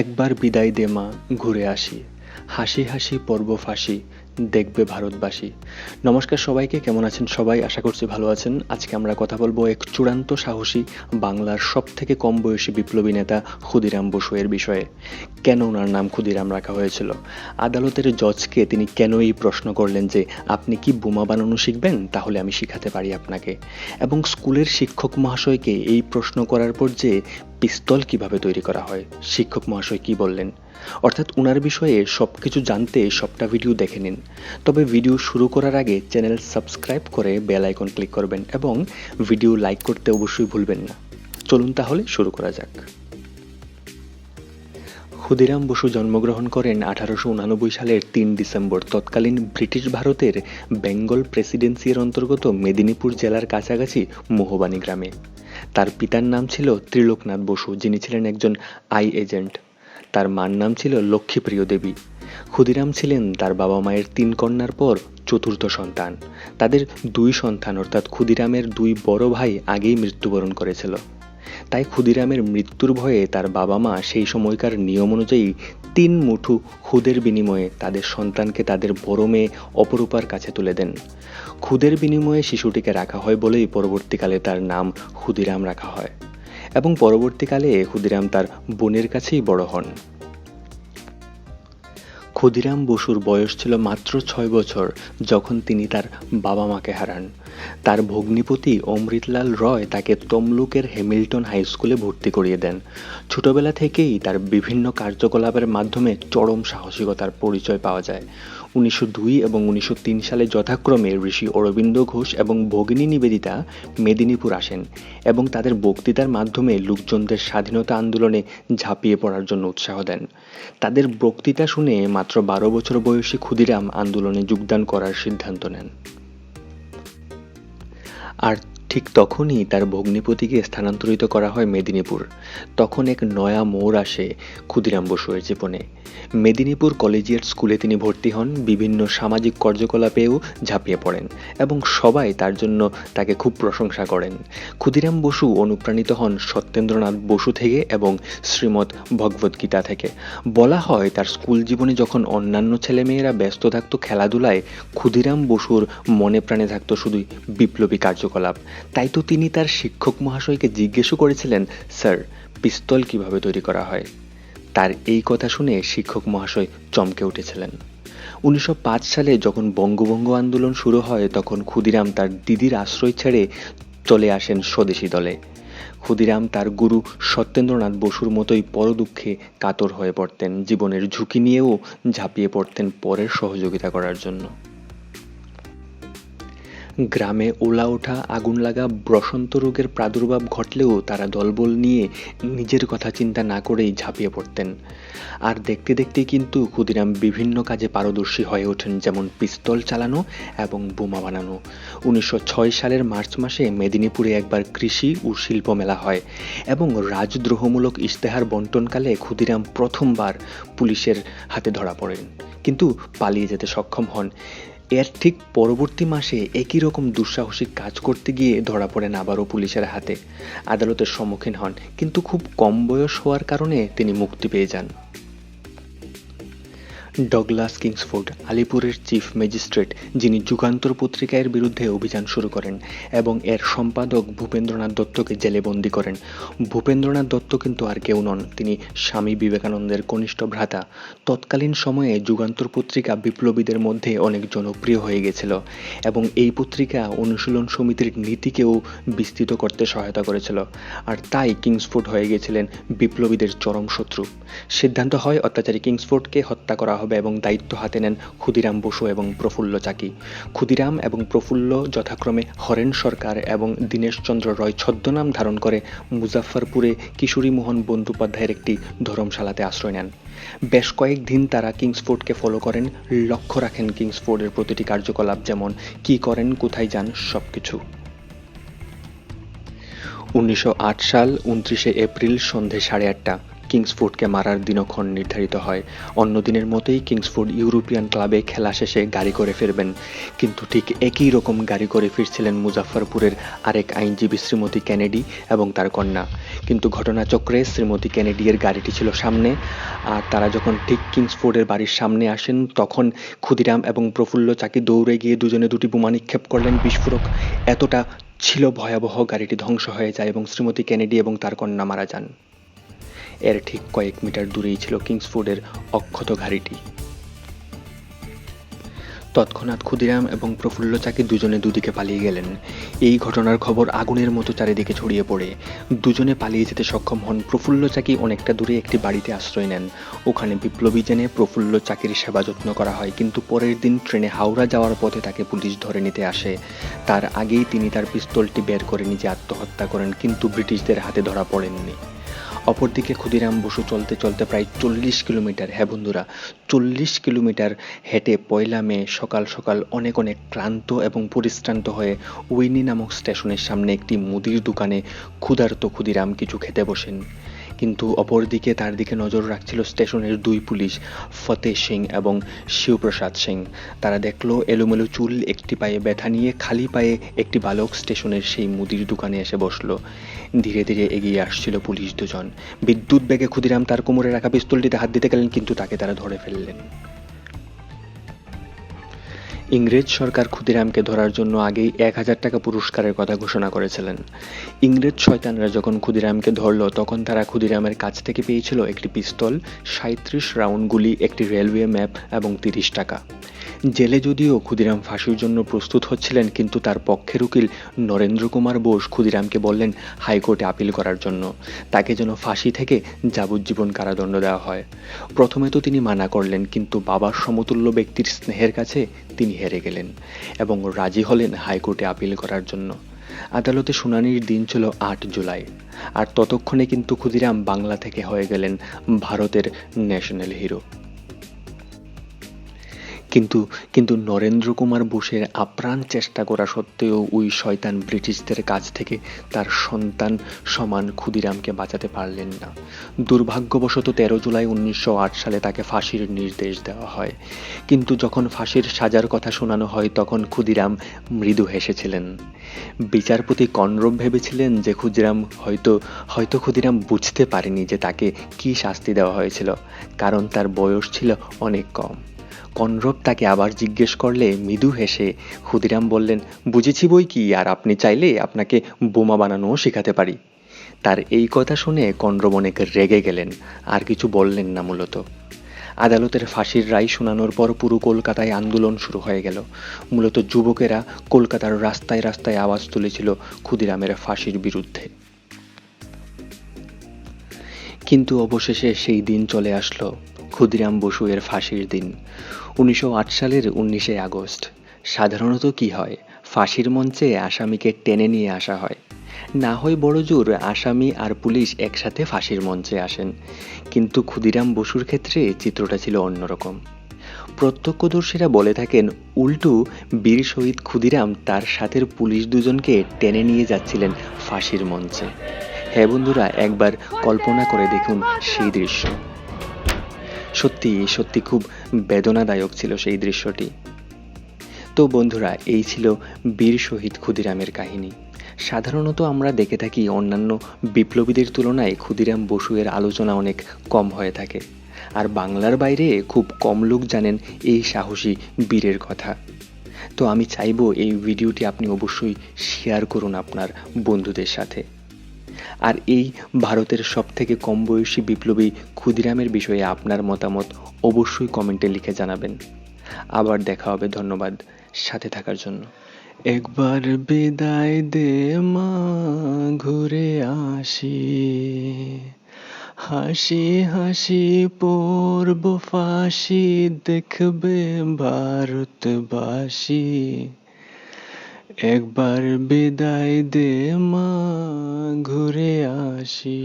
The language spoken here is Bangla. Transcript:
একবার বিদায় দে মা, ঘুরে আসি, হাসি হাসি পর্ব ফাঁসি, দেখবে ভারতবাসী। নমস্কার সবাইকে, কেমন আছেন সবাই? আশা করছি ভালো আছেন। আজকে আমরা কথা বলবো এক চূড়ান্ত সাহসী বাংলার সব থেকে কম বয়সী বিপ্লবী নেতা ক্ষুদিরাম বসু এর বিষয়ে। কেন ওনার নাম ক্ষুদিরাম রাখা হয়েছিল, আদালতের জজকে তিনি কেন এই প্রশ্ন করলেন যে আপনি কি বোমা বানানো শিখবেন, তাহলে আমি শিখাতে পারি আপনাকে, এবং স্কুলের শিক্ষক মহাশয়কে এই প্রশ্ন করার পর যে পিস্তল কিভাবে তৈরি করা হয়, শিক্ষক মহাশয় কি বললেন। অর্থাৎ ওনার বিষয়ে সবকিছু জানতে সবটা ভিডিও দেখে নিন। তবে ভিডিও শুরু করার আগে চ্যানেল সাবস্ক্রাইব করে বেল আইকন ক্লিক করবেন এবং ভিডিও লাইক করতে অবশ্যই ভুলবেন না। চলুন তাহলে শুরু করা যাক। ক্ষুদিরাম বসু জন্মগ্রহণ করেন 1889 সালের 3 ডিসেম্বর তৎকালীন ব্রিটিশ ভারতের বেঙ্গল প্রেসিডেন্সির অন্তর্গত মেদিনীপুর জেলার কাছাকাছি মোহবানি গ্রামে। তার পিতার নাম ছিল ত্রিলোকনাথ বসু, যিনি ছিলেন একজন আই এজেন্ট। তার মার নাম ছিল লক্ষ্মীপ্রিয় দেবী। ক্ষুদিরাম ছিলেন তার বাবা মায়ের 3 কন্যার পর চতুর্থ সন্তান। তাদের 2 সন্তান অর্থাৎ ক্ষুদিরামের 2 বড় ভাই আগেই মৃত্যুবরণ করেছিল। তাই ক্ষুদিরামের মৃত্যুর ভয়ে তার বাবা মা সেই সময়কার নিয়ম অনুযায়ী 3 মুঠো খুদের বিনিময়ে তাদের সন্তানকে তাদের বড় মেয়ে অপরূপার কাছে তুলে দেন। খুদের বিনিময়ে শিশুটিকে রাখা হয় বলেই পরবর্তীকালে তার নাম ক্ষুদিরাম রাখা হয়, এবং পরবর্তীকালে ক্ষুদিরাম তার বোনের কাছেই বড় হন। ক্ষুদিরাম বসুর বয়স ছিল মাত্র 6 বছর যখন তিনি তার বাবা মাকে হারান। তার ভগ্নিপতি অমৃতলাল রয় তাকে তমলুকের হ্যামিল্টন হাই স্কুলে ভর্তি করিয়ে দেন। ছোটবেলা থেকেই তার বিভিন্ন কার্যকলাপের মাধ্যমে চরম সাহসিকতার পরিচয় পাওয়া যায়। 1902 এবং 1903 সালে যথাক্রমে ঋষি অরবিন্দ ঘোষ এবং ভগিনী নিবেদিতা মেদিনীপুর আসেন এবং তাদের বক্তৃতার মাধ্যমে লোকজনদের স্বাধীনতা আন্দোলনে ঝাঁপিয়ে পড়ার জন্য উৎসাহ দেন। তাদের বক্তৃতা শুনে মাত্র 12 বছর বয়সী ক্ষুদিরাম আন্দোলনে যোগদান করার সিদ্ধান্ত নেন। আর ঠিক তখনই তার ভগ্নিপতিকে স্থানান্তরিত করা হয় মেদিনীপুর। তখন এক নয়া মোড় আসে ক্ষুদিরাম বসুর জীবনে। মেদিনীপুর কলেজিয়েট স্কুলে তিনি ভর্তি হন, বিভিন্ন সামাজিক কার্যকলাপেও ঝাঁপিয়ে পড়েন এবং সবাই তার জন্য তাকে খুব প্রশংসা করেন। ক্ষুদিরাম বসু অনুপ্রাণিত হন সত্যেন্দ্রনাথ বসু থেকে এবং শ্রীমদ্ ভগবদ্গীতা থেকে। বলা হয় তার স্কুল জীবনে যখন অন্যান্য ছেলেমেয়েরা ব্যস্ত থাকত খেলাধুলায়, ক্ষুদিরাম বসুর মনে প্রাণে থাকত শুধুই বিপ্লবী কার্যকলাপ। তাই তো তিনি তার শিক্ষক মহাশয়কে জিজ্ঞেসও করেছিলেন, স্যার, পিস্তল কিভাবে তৈরি করা হয়। তার এই কথা শুনে শিক্ষক মহাশয় চমকে উঠেছিলেন। 1905 সালে যখন বঙ্গভঙ্গ আন্দোলন শুরু হয় তখন ক্ষুদিরাম তার দিদির আশ্রয় ছেড়ে চলে আসেন স্বদেশী দলে। ক্ষুদিরাম তার গুরু সত্যেন্দ্রনাথ বসুর মতোই পরদুঃখে কাতর হয়ে পড়তেন, জীবনের ঝুঁকি নিয়েও ঝাঁপিয়ে পড়তেন পরের সহযোগিতা করার জন্য। গ্রামে ওলা ওঠা, আগুন লাগা, বসন্ত রোগের প্রাদুর্ভাব ঘটলেও তারা দলবল নিয়ে নিজের কথা চিন্তা না করেই ঝাঁপিয়ে পড়তেন। আর দেখতে দেখতেই কিন্তু ক্ষুদিরাম বিভিন্ন কাজে পারদর্শী হয়ে ওঠেন, যেমন পিস্তল চালানো এবং বোমা বানানো। 1906 সালের মার্চ মাসে মেদিনীপুরে একবার কৃষি ও শিল্প মেলা হয় এবং রাজদ্রোহমূলক ইশতেহার বন্টনকালে ক্ষুদিরাম প্রথমবার পুলিশের হাতে ধরা পড়েন, কিন্তু পালিয়ে যেতে সক্ষম হন। এর ঠিক পরবর্তী মাসে একই রকম দুঃসাহসিক কাজ করতে গিয়ে ধরা পড়েন আবারও পুলিশের হাতে। আদালতের সম্মুখীন হন, কিন্তু খুব কম বয়স হওয়ার কারণে তিনি মুক্তি পেয়ে যান। ডগলাস কিংসফোর্ড আলিপুরের চিফ ম্যাজিস্ট্রেট, যিনি যুগান্তর পত্রিকার বিরুদ্ধে অভিযান শুরু করেন এবং এর সম্পাদক ভূপেন্দ্রনাথ দত্তকে জেলে বন্দী করেন। ভূপেন্দ্রনাথ দত্ত কিন্তু আর কেউ নন, তিনি স্বামী বিবেকানন্দের কনিষ্ঠ ভ্রাতা। তৎকালীন সময়ে যুগান্তর পত্রিকা বিপ্লবীদের মধ্যে অনেক জনপ্রিয় হয়ে গেছিল এবং এই পত্রিকা অনুশীলন সমিতির নীতিকেও বিস্তৃত করতে সহায়তা করেছিল। আর তাই কিংসফোর্ড হয়ে গেছিলেন বিপ্লবীদের চরম শত্রু। সিদ্ধান্ত হয় অত্যাচারী কিংসফোর্ডকে হত্যা করা হবে এবং দায়িত্ব হাতে নেন ক্ষুদিরাম বসু এবং প্রফুল্ল চাকি। ক্ষুদিরাম এবং প্রফুল্ল যথাক্রমে হরেন সরকার এবং দীনেশচন্দ্র রয় ছদ্মনাম ধারণ করে মুজাফফরপুরে কিশোরী মোহন বন্দ্যোপাধ্যায়ের একটি ধর্মশালাতে আশ্রয় নেন। বেশ কয়েকদিন তারা কিংসফোর্ডকে ফলো করেন, লক্ষ্য রাখেন কিংসফোর্ডের প্রতিটি কার্যকলাপ, যেমন কি করেন, কোথায় যান, সবকিছু। 1908 সাল 29 এপ্রিল সন্ধে 8:30 কিংসফোর্ডকে মারার দিনক্ষণ নির্ধারিত হয়। অন্য দিনের মতোই কিংসফোর্ড ইউরোপিয়ান ক্লাবে খেলা শেষে গাড়ি করে ফিরবেন, কিন্তু ঠিক একই রকম গাড়ি করে ফিরছিলেন মুজাফফরপুরের আরেক আইনজীবী শ্রীমতী কেনেডি এবং তার কন্যা। কিন্তু ঘটনাচক্রে শ্রীমতী কেনেডির গাড়িটি ছিল সামনে, আর তারা যখন ঠিক কিংসফোর্ডের বাড়ির সামনে আসেন তখন ক্ষুদিরাম এবং প্রফুল্ল চাকি দৌড়ে গিয়ে দুজনে দুটি বোমা নিক্ষেপ করলেন। বিস্ফোরক এতটা ছিল ভয়াবহ, গাড়িটি ধ্বংস হয়ে যায় এবং শ্রীমতী কেনেডি এবং তার কন্যা মারা যান। এর ঠিক কয়েক মিটার দূরেই ছিল কিংসফোর্ডের অক্ষত গাড়িটি। তৎক্ষণাৎ ক্ষুদিরাম এবং প্রফুল্ল চাকি দুজনে দুদিকে পালিয়ে গেলেন। এই ঘটনার খবর আগুনের মতো চারিদিকে ছড়িয়ে পড়ে। দুজনে পালিয়ে যেতে সক্ষম হন। প্রফুল্ল চাকি অনেকটা দূরে একটি বাড়িতে আশ্রয় নেন। ওখানে বিপ্লবী জেনে প্রফুল্ল চাকির সেবা যত্ন করা হয়, কিন্তু পরের দিন ট্রেনে হাওড়া যাওয়ার পথে তাকে পুলিশ ধরে নিতে আসে। তার আগেই তিনি তার পিস্তলটি বের করে নিজে আত্মহত্যা করেন, কিন্তু ব্রিটিশদের হাতে ধরা পড়েননি। অপরদিকে ক্ষুদিরাম বসু চলতে চলতে প্রায় 40 কিলোমিটার, হ্যাঁ বন্ধুরা 40 কিলোমিটার হেঁটে 1 মে সকাল সকাল অনেক অনেক ক্লান্ত এবং পরিশ্রান্ত হয়ে উইনি নামক স্টেশনের সামনে একটি মুদির দোকানে ক্ষুধার্ত ক্ষুদিরাম কিছু খেতে বসেন। কিন্তু অপরদিকে তার দিকে নজর রাখছিল স্টেশনের 2 পুলিশ, ফতে সিং এবং শিবপ্রসাদ সিং। তারা দেখলো এলোমেলো চুল, একটি পায়ে ব্যথা নিয়ে খালি পায়ে একটি বালক স্টেশনের সেই মুদির দোকানে এসে বসলো। ধীরে ধীরে এগিয়ে আসছিল পুলিশ দুজন। বিদ্যুৎ বেগে ক্ষুদিরাম তার কোমরে রাখা পিস্তলটিতে হাত দিতে গেলেন, কিন্তু তাকে তারা ধরে ফেললেন। ইংরেজ সরকার ক্ষুদিরামকে ধরার জন্য আগেই 1000 টাকা পুরস্কারের কথা ঘোষণা করেছিলেন। ইংরেজ শয়তানরা যখন ক্ষুদিরামকে ধরল তখন তারা ক্ষুদিরামের কাছ থেকে পেয়েছিল একটি পিস্তল, 37 রাউন্ড গুলি, একটি রেলওয়ে ম্যাপ এবং 30 টাকা। জেলে যদিও ক্ষুদিরাম ফাঁসির জন্য প্রস্তুত হচ্ছিলেন, কিন্তু তার পক্ষের উকিল নরেন্দ্র কুমার বোস ক্ষুদিরামকে বললেন হাইকোর্টে আপিল করার জন্য, তাকে যেন ফাঁসি থেকে যাবজ্জীবন কারাদণ্ড দেওয়া হয়। প্রথমে তো তিনি মানা করলেন, কিন্তু বাবার সমতুল্য ব্যক্তির স্নেহের কাছে তিনি হেরে গেলেন এবং রাজি হলেন হাইকোর্টে আপিল করার জন্য। আদালতে শুনানির দিন ছিল 8 জুলাই। আর ততক্ষণে কিন্তু ক্ষুদিরাম বাংলা থেকে হয়ে গেলেন ভারতের ন্যাশনাল হিরো। কিন্তু কিন্তু নরেন্দ্র কুমার বোসের আপ্রাণ চেষ্টা করা সত্ত্বেও ওই শয়তান ব্রিটিশদের কাছ থেকে তার সন্তান সমান ক্ষুদিরামকে বাঁচাতে পারলেন না। দুর্ভাগ্যবশত 13 জুলাই 1908 সালে তাকে ফাঁসির নির্দেশ দেওয়া হয়। কিন্তু যখন ফাঁসির সাজার কথা শোনানো হয় তখন ক্ষুদিরাম মৃদু হেসেছিলেন। বিচারপতি কনরব ভেবেছিলেন যে হয়তো ক্ষুদিরাম বুঝতে পারেনি যে তাকে কি শাস্তি দেওয়া হয়েছিল, কারণ তার বয়স ছিল অনেক কম। কনরব তাকে আবার জিজ্ঞেস করলে মৃদু হেসে ক্ষুদিরাম বললেন, বুঝেছি বই কি, আর আপনি চাইলে আপনাকে বোমা বানানোও শেখাতে পারি। তার এই কথা শুনে কনরব অনেক রেগে গেলেন, আর কিছু বললেন না। মূলত আদালতের ফাঁসির রায় শোনানোর পর পুরো কলকাতায় আন্দোলন শুরু হয়ে গেল। মূলত যুবকেরা কলকাতার রাস্তায় রাস্তায় আওয়াজ তুলেছিল ক্ষুদিরামের ফাঁসির বিরুদ্ধে। কিন্তু অবশেষে সেই দিন চলে আসলো, ক্ষুদিরাম বসু এর ফাঁসির দিন। 1908 সালের 19শে আগস্ট। সাধারণত কি হয়, ফাঁসির মঞ্চে আসামিকে টেনে নিয়ে আসা হয়, না হয় বড় জোর আসামি আর পুলিশ একসাথে ফাঁসির মঞ্চে আসেন। কিন্তু ক্ষুদিরাম বসুর ক্ষেত্রে চিত্রটা ছিল অন্যরকম। প্রত্যক্ষদর্শীরা বলে থাকেন উল্টো বীর শহীদ ক্ষুদিরাম তার সাথের পুলিশ দুজনকে টেনে নিয়ে যাচ্ছিলেন ফাঁসির মঞ্চে। হ্যাঁ বন্ধুরা, একবার কল্পনা করে দেখুন সেই দৃশ্য। সত্যি সত্যি খুব বেদনাদায়ক ছিল সেই দৃশ্যটি। তো বন্ধুরা, এই ছিল বীর শহীদ ক্ষুদিরামের কাহিনী। সাধারণত আমরা দেখে থাকি অন্যান্য বিপ্লবীদের তুলনায় ক্ষুদিরাম বসু এর আলোচনা অনেক কম হয়ে থাকে, আর বাংলার বাইরে খুব কম লোক জানেন এই সাহসী বীরের কথা। তো আমি চাইবো এই ভিডিওটি আপনি অবশ্যই শেয়ার করুন আপনার বন্ধুদের সাথে। আর এই ভারতের সবথেকে কম বয়সী বিপ্লবী ক্ষুদিরামের বিষয়ে আপনার মতামত অবশ্যই কমেন্টে লিখে জানাবেন। আবার দেখা হবে, ধন্যবাদ সাথে থাকার জন্য। একবার বিদায় দে মা, ঘুরে আসি, হাসি হাসি পড়ব ফাঁসি, দেখবে ভারতবাসী। একবার বিদায় দে মা, ঘুরে আসি।